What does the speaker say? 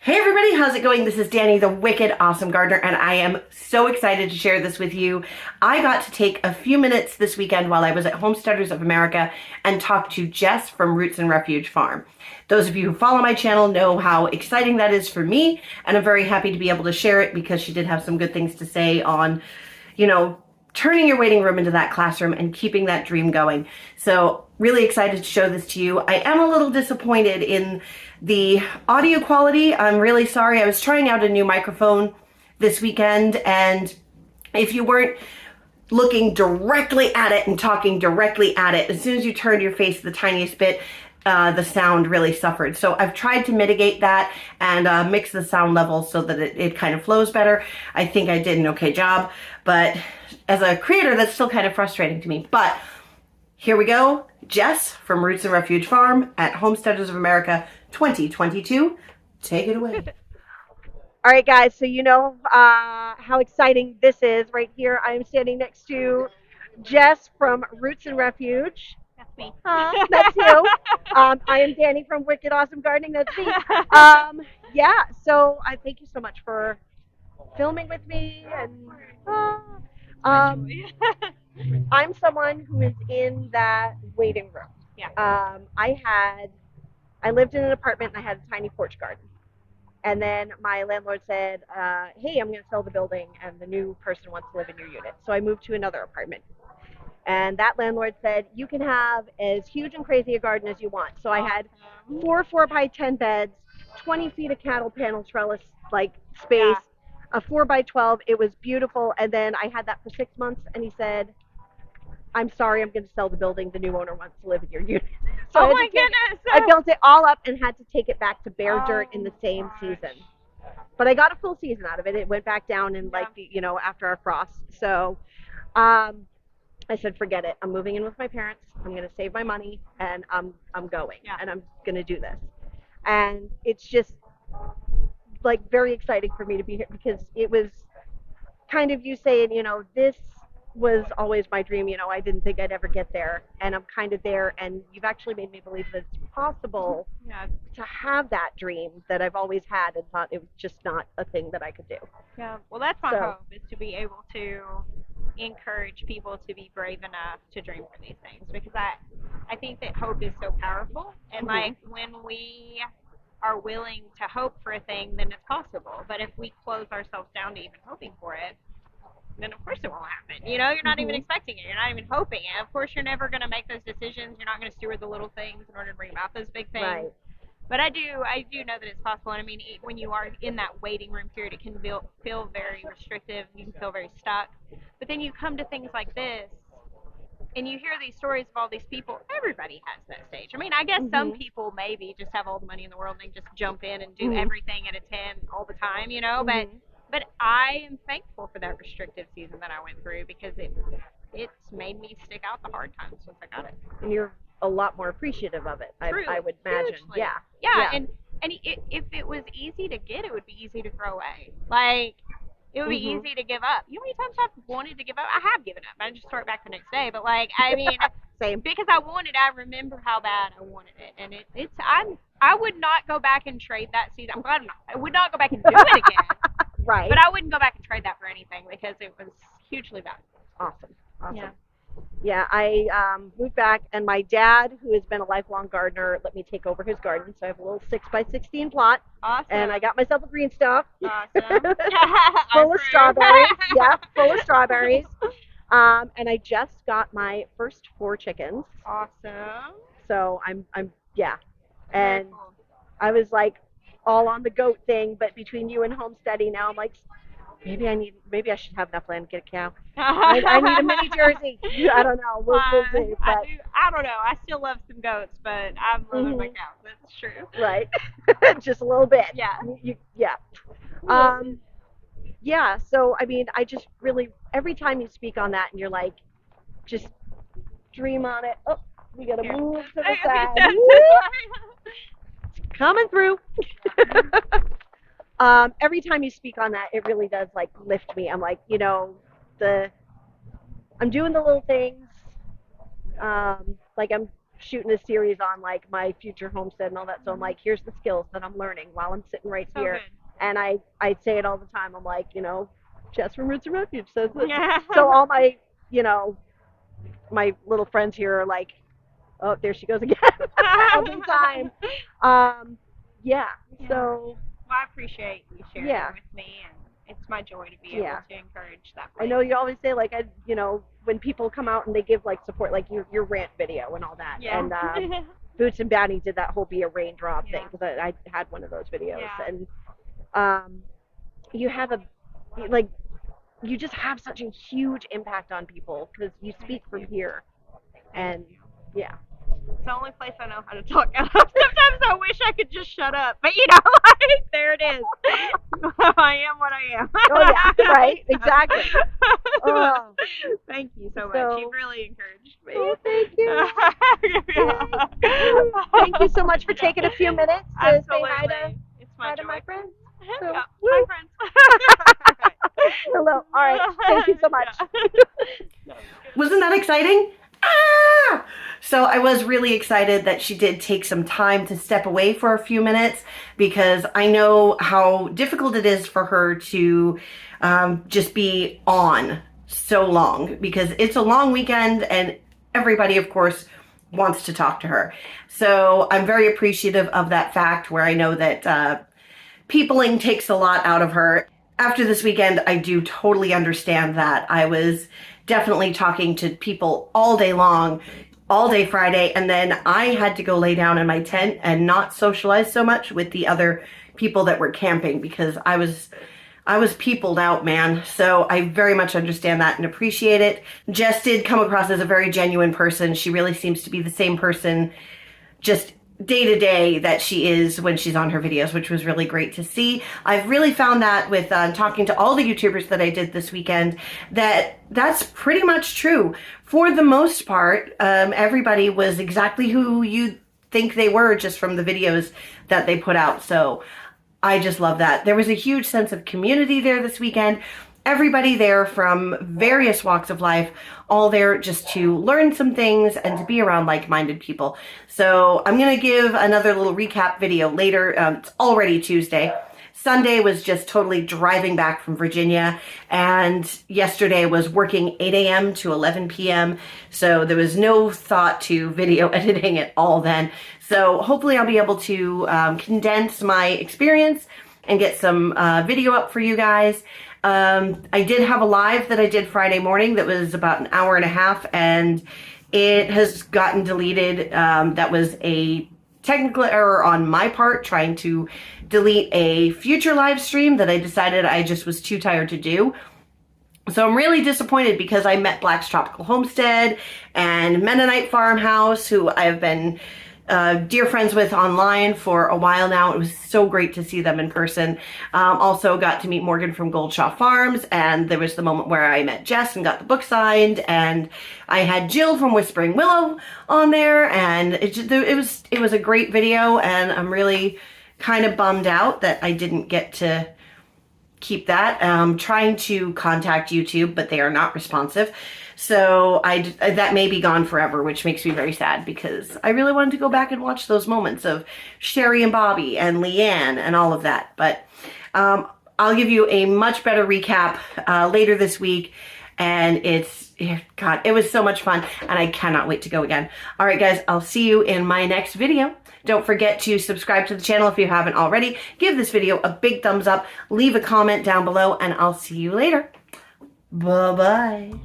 Hey everybody, how's it going? This is Dani, the Wicked Awesome Gardener, and I am so excited to share this with you. I got to take a few minutes this weekend while I was at Homesteaders of America and talk to Jess from Roots and Refuge Farm. Those of you who follow my channel know how exciting that is for me, and I'm very happy to be able to share it because she did have some good things to say on, turning your waiting room into that classroom and keeping that dream going. So really excited to show this to you. I am a little disappointed in the audio quality. I'm really sorry. I was trying out a new microphone this weekend, and if you weren't looking directly at it and talking directly at it, as soon as you turned your face the tiniest bit, the sound really suffered. So I've tried to mitigate that and mix the sound levels so that it kind of flows better. I think I did an okay job, but as a creator, that's still kind of frustrating to me. But here we go. Jess from Roots and Refuge Farm at Homesteaders of America 2022. Take it away. All right, guys, so you know how exciting this is. Right here, I'm standing next to Jess from Roots and Refuge. That's me. That's you. I am Dani from Wicked Awesome Gardening. That's me. Yeah, so I thank you so much for filming with me. And I'm someone who is in that waiting room. Yeah. I lived in an apartment and I had a tiny porch garden. And then my landlord said, hey, I'm going to sell the building and the new person wants to live in your unit. So I moved to another apartment. And that landlord said, you can have as huge and crazy a garden as you want. So I had 4 4x10 beds, 20 feet of cattle panel trellis space, a 4x12. It was beautiful. And then I had that for 6 months. And he said, I'm sorry, I'm going to sell the building. The new owner wants to live in your unit. So oh my goodness! I built it all up and had to take it back to bare dirt in the same season. But I got a full season out of it. It went back down in after our frost. So I said, forget it. I'm moving in with my parents. I'm going to save my money and I'm going and I'm going to do this. And it's just very exciting for me to be here because it was kind of you saying, this was always my dream. I didn't think I'd ever get there, and I'm kind of there, and you've actually made me believe that it's possible to have that dream that I've always had and thought it was just not a thing that I could do. Yeah, well, that's my hope, is to be able to encourage people to be brave enough to dream for these things, because I think that hope is so powerful, and when we are willing to hope for a thing, then it's possible. But if we close ourselves down to even hoping for it, then of course it won't happen. You're not even expecting it. You're not even hoping it. Of course, you're never going to make those decisions. You're not going to steward the little things in order to bring about those big things. Right. But I do know that it's possible. And I mean, when you are in that waiting room period, it can feel very restrictive. You can feel very stuck. But then you come to things like this, and you hear these stories of all these people. Everybody has that stage. I mean, I guess some people maybe just have all the money in the world and they just jump in and do everything at a 10 all the time, But I am thankful for that restrictive season that I went through because it's made me stick out the hard times since I got it. And you're a lot more appreciative of it, I would imagine. Hugely. Yeah. And if it was easy to get, it would be easy to throw away. It would be easy to give up. You know how many times I've wanted to give up? I have given up. I just throw it back the next day. But Same. Because I remember how bad I wanted it, and I would not go back and trade that season. I'm glad I would not go back and do it again. Right. But I wouldn't go back and trade that for anything because it was hugely valuable. Awesome. Yeah, I moved back, and my dad, who has been a lifelong gardener, let me take over his garden. So I have a little 6x16 plot. Awesome. And I got myself a green stuff. Awesome. Full of strawberries. Yeah, full of strawberries. And I just got my first 4 chickens. Awesome. So I'm and cool. I was all on the goat thing, but between you and homesteading now, I'm like, maybe I should have enough land to get a cow. I need a mini Jersey. I don't know. We'll see. But I don't know. I still love some goats, but I'm loving my cows. That's true. Right. Just a little bit. Yeah. Yeah. So I mean, I just really every time you speak on that, and you're like, just dream on it. Oh, we gotta move to the side. It's coming through. Every time you speak on that, it really does lift me. I'm like, I'm doing the little things. I'm shooting a series on like my future homestead and all that. So I'm like, here's the skills that I'm learning while I'm sitting right So here. good. And I say it all the time. I'm like, you know, Jess from Roots and Refuge says this. Yeah. So all my, you know, my little friends here are like, oh, there she goes again every time. Yeah. So Well, I appreciate you sharing Yeah. it with me, and it's my joy to be Yeah. able to encourage that. I know you always say like, you know, when people come out and they give like support, like your rant video and all that. Yeah. And Boots and Dani did that whole be a raindrop Yeah. thing because I had one of those videos. Yeah. And you have like you just have such a huge impact on people because you speak from here. And yeah. It's the only place I know how to talk out of. Sometimes I wish I could just shut up, but you know, like, there it is. I am what I am. Oh yeah, right, exactly. Oh. Thank you so much. So- You've really encouraged me. Oh, thank you. Yeah. Thank you so much for taking a few minutes to say Absolutely. hi to It's my joy. my friends. So, Yeah. woo. Hi, friends. Hello. All right. Thank you so much. Yeah. Wasn't that exciting? Ah! So I was really excited that she did take some time to step away for a few minutes because I know how difficult it is for her to just be on so long because it's a long weekend and everybody, of course, wants to talk to her. So I'm very appreciative of that fact where I know that peopling takes a lot out of her. After this weekend, I do totally understand that. I was definitely talking to people all day long, all day Friday, and then I had to go lay down in my tent and not socialize so much with the other people that were camping because I was peopled out, man. So I very much understand that and appreciate it. Jess did come across as a very genuine person. She really seems to be the same person just day to day that she is when she's on her videos, which was really great to see. I've really found that with talking to all the YouTubers that I did this weekend, that's pretty much true. For the most part, everybody was exactly who you think they were just from the videos that they put out. So I just love that. There was a huge sense of community there this weekend. Everybody there from various walks of life, all there just to learn some things and to be around like-minded people. So I'm going to give another little recap video later. It's already Tuesday. Sunday was just totally driving back from Virginia, and yesterday was working 8 a.m. to 11 p.m. So there was no thought to video editing at all then. So hopefully I'll be able to condense my experience and get some video up for you guys. I did have a live that I did Friday morning that was about an hour and a half, and it has gotten deleted. That was a technical error on my part trying to delete a future live stream that I decided I just was too tired to do. So I'm really disappointed because I met Black's Tropical Homestead and Mennonite Farmhouse, who I've been dear friends with online for a while now. It was so great to see them in person. Also got to meet Morgan from Goldshaw Farms, and there was the moment where I met Jess and got the book signed, and I had Jill from Whispering Willow on there, and it was a great video, and I'm really kind of bummed out that I didn't get to keep that. Trying to contact YouTube, but they are not responsive. So that may be gone forever, which makes me very sad because I really wanted to go back and watch those moments of Sherry and Bobby and Leanne and all of that. But I'll give you a much better recap later this week. And God, it was so much fun, and I cannot wait to go again. All right, guys, I'll see you in my next video. Don't forget to subscribe to the channel if you haven't already. Give this video a big thumbs up, leave a comment down below, and I'll see you later. Bye-bye.